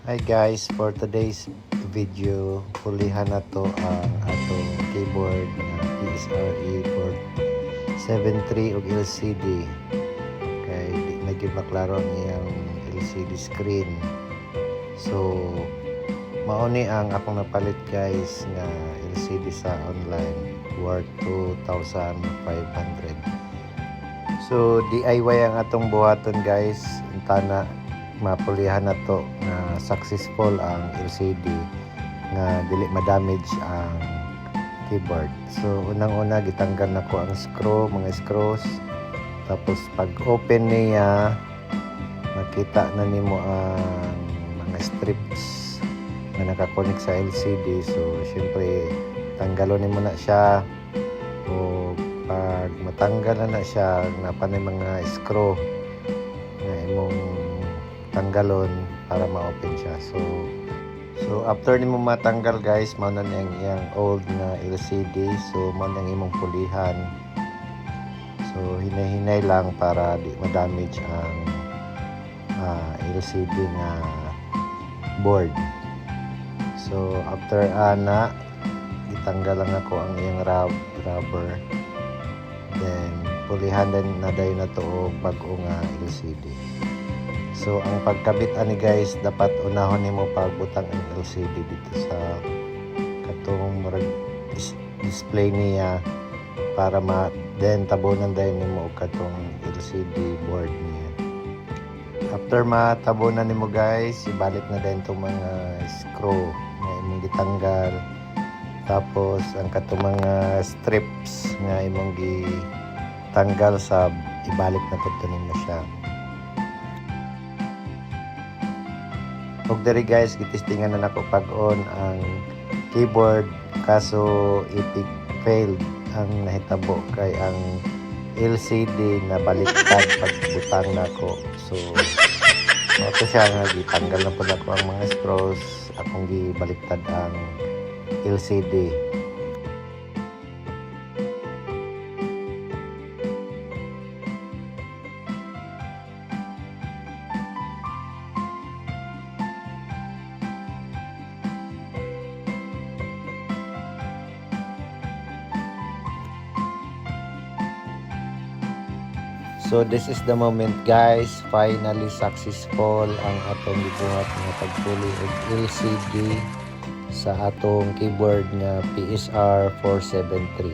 Hi guys, for today's video, pulihan na to ang atong keyboard na PSRE port 73 ug LCD. Kay di na gyud maklaro ang iyang LCD screen. So mao ni ang akong napalit guys nga LCD sa online worth 2,500. So DIY ang atong buhaton guys. Untana mapulihan na to na successful ang LCD nga dili ma-damage ang keyboard. So unang-una gitanggal nako ang mga screws. Tapos pag open niya makita na nimo ang mga strips na nakakonek sa LCD. So syempre tanggalon nimo na siya. O pag matanggal na siya napanay mga screw na imong tanggalon para ma-open siya. So after nimo matanggal guys, mao na yang iyang old na LCD. So mao na imong pulihan. So hinay-hinay lang para di ma-damage ang LCD nga board. So after ana itanggal lang ako ang iyang rubber. Then pulihan din na dayon na to bag-o nga LCD. So ang pagkabit ani guys, dapat unahon nimo pagbutang ang LCD dito sa katong display niya para then tabunan dayon nimo og katong LCD board niya. After matabunan nimo guys, ibalik na din tong mga screw na imong gitanggal. Tapos ang katong mga strips nga imong gitanggal sa ibalik na pud nimo siya. Og diri guys, gitistingan na nako pag-on ang keyboard kaso epic failed ang nahitabo kay ang LCD na baliktad pagbutang nako. So ito siya nga gitanggal na pud ako ang mga screws, akong gibaliktad ang LCD. So this is the moment guys, finally successful ang atong gibuhat nga pagpuli og LCD sa atong keyboard nga PSR 473.